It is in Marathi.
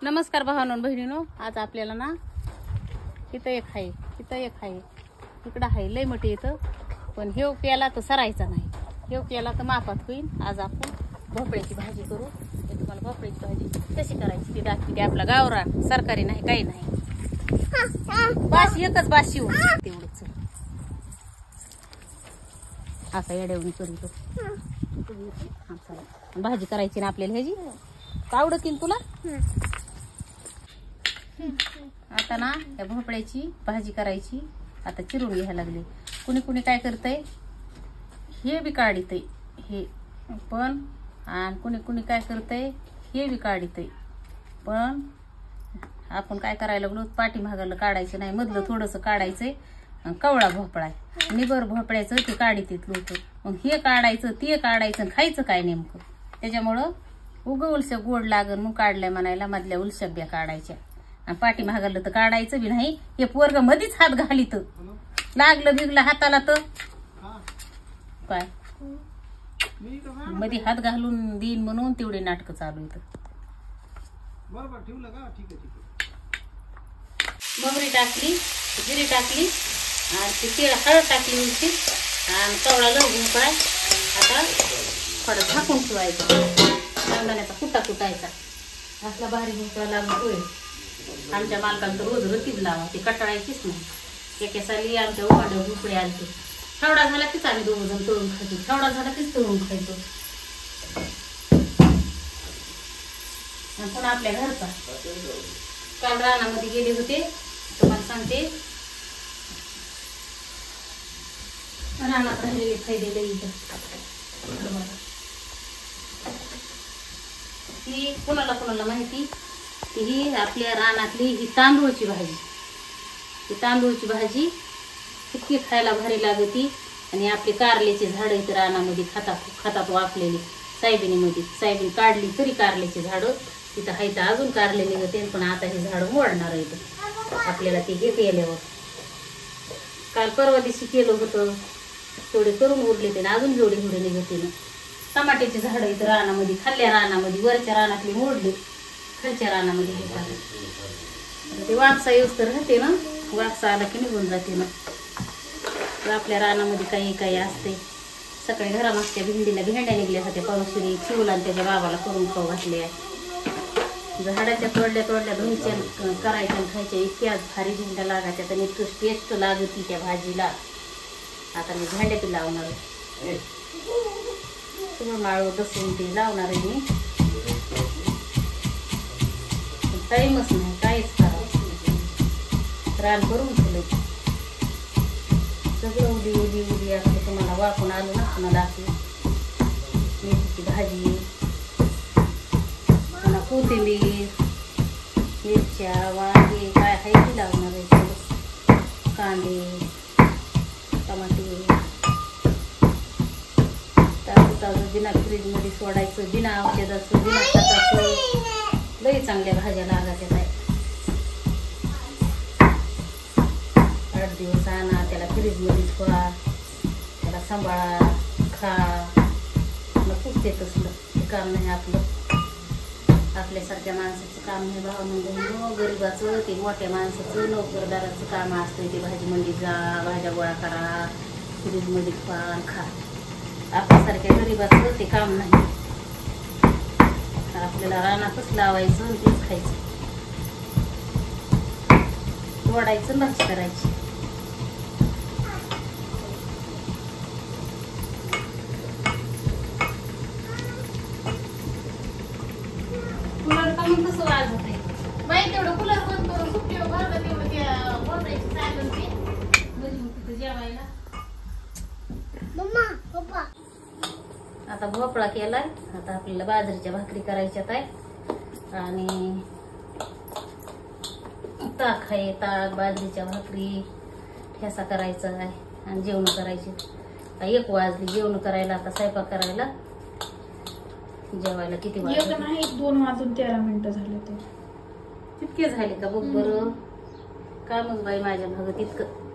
नमस्कार भावांनो बहिणीनो, आज आपल्याला ना इथं एक आहे, इकडं आहे लय मोठी इथं, पण हेव प्याला तर सरायचा नाही, हेव प्याला तर मापात होईल. आज आपण भोपळ्याची भाजी करू. मी तुम्हाला भोपळ्याची भाजी कशी करायची ती दाखवते. आपला गावरान सरकारी नाही, काही नाही, बाशी एकच बाशी हो तेवढंच. असा येड्यावून करू भाजी करायची ना आपल्याला. ह्याची आवडतील तुला? आता ना या भोपळ्याची भाजी करायची. आता चिरून घ्यायला लागले. कुणी कुणी काय करतंय, हे बी काढितय हे पण, आणि कुणी कुणी काय करतंय हे बी काढितय पण. आपण काय करायला लागलो, पाठीमागाला काढायचं नाही, मधलं थोडंसं काढायचंय. कवळा भोपळा आहे, निबर भोपळ्याचं ते काढितेत लोक. मग हे काढायचं, ते काढायचं, खायचं काय नेमकं. त्याच्यामुळं उलशा गोड लागन मग काढल्या म्हणायला, मधल्या उलशा ब्या काढायच्या. आणि पाठीमागाला तर काढायचं बी नाही. हे पोरग मधीच हात घालीत, लागलं बिगलं हाताला तर काय मध्ये हात घालून देईन म्हणून तेवढे नाटक चालू येत. मोहरी टाकली, जिरी टाकली, आणि ती तेल हळद टाकली उलटी, आणि कवळा लवंग काय. आता थोडं झाकून ठेवायचं. शेंगदाण्याचा कुटा कुटायचा. असला भारी भोपळा लागतोय. आमच्या मालकांचं रोज रतीब लावा, ती कटाळायचीच नाही. एके साली आमच्या उपाड्या भोपळे आलते. थवडा झाला तीच आम्ही दोघ जण तळून खायचो, थवडा झाला तीच तळून खायचो. पुन्हा आपल्या घरचा काल रानामध्ये गेले होते, तुम्हाला सांगते. रानात राहिलेले फायदे लई इथं. ही कोणाला कोणाला माहिती, ही आपल्या रानातली ही तांदूळची भाजी. ही तांदूळची भाजी इतकी खायला भारी लागती. आणि आपली कारल्याची झाडं इथं रानामध्ये खातात वापलेली. सायबिनीमध्ये सायबीन काढली तरी कारल्याची झाडं तिथं हायतं. अजून कारले निघते, पण आता हे झाडं मोडणार आहेत आपल्याला. ते हे केल्यावर काल परवा दिवशी केलं होतं, तेवढे करून उरले ते, अजून जेवढे जेवढे निघते ना. टमाट्याची झाडं इथं रानामध्ये, खाल्ल्या रानामध्ये, वरच्या रानातली मोडली, खालच्या रानामध्ये घेतात. ते वापसा येऊस तर राहते ना, वापसा आला की निघून जाते ना. आपल्या रानामध्ये काही काही असते. सकाळी घरामागच्या भेंडीला भेंड्या निघल्या होत्या पावसाळी. चिवला आणि त्याच्या बाबाला करून खाऊ घातल्या. झाडाच्या तोडल्या तोडल्या धुईच्या करायच्या आणि खायच्या. इतक्याच भारी भेंड्या लागायच्या आणि इतकं टेस्ट लागती त्या भाजीला. आता मी भेंड्या ती लावणार आहे, सगळं माळव दसून ती लावणार आहे मी. टाईमच नाही, काहीच करावं. रान करून ठेवलं सगळं. उली असं तुम्हाला वाकून आलो ना, तुम्हाला दाखवू. मेथीची भाजी, पुन्हा कोथिंबीर, मिरच्या, वांगे काय आहे ती लावणार आहे. कांदे, टमाटे, ताजं बिना फ्रीजमध्ये सोडायचं, बिना औषधाचं, बिना खताचं. लई चांगल्या भाज्या लागायच्या आहे. 8 दिवस आणा, त्याला फ्रीजमध्ये ठेवा, त्याला सांभाळा, खा. खूप ते तसलं हे काम नाही आपलं. आपल्यासारख्या माणसाचं काम नाही भावानं. गरीबाचं ते मोठ्या माणसाचं नोकरदाराचं काम असतं. ते भाजी मंडीत जा, भाज्या गोळा करा, फ्रीजमध्ये ठेवा, खा. आपल्यासारख्या गरीबाचं ते काम नाही. आपल्याला रानातच लावायचं आणि तेच खायचं, तोडायचं, भाजी करायची. कूलर का मग कसं वाजत आहे बाई. तेवढं कूलर बंद करून सुट्टीवर भरलं तेवढं त्या भोपळ्याची चालून ते घरी तिथं जेवायला. पप्पा आता भोपळा केलाय. आता आपल्याला बाजरीच्या भाकरी करायच्यात आहे. आणि ताक आहे, ताक, बाजरीच्या भाकरी, ठेसा करायचा आहे. आणि जेवण करायचे. 1 वाजली जेवण करायला. आता स्वयंपाक करायला. जेवायला किती वाजले? 2 वाजून 13 मिनिटं झाले. ते तितके झाले का बघ बरं. कामच बाई माझ्या भागात इतकं.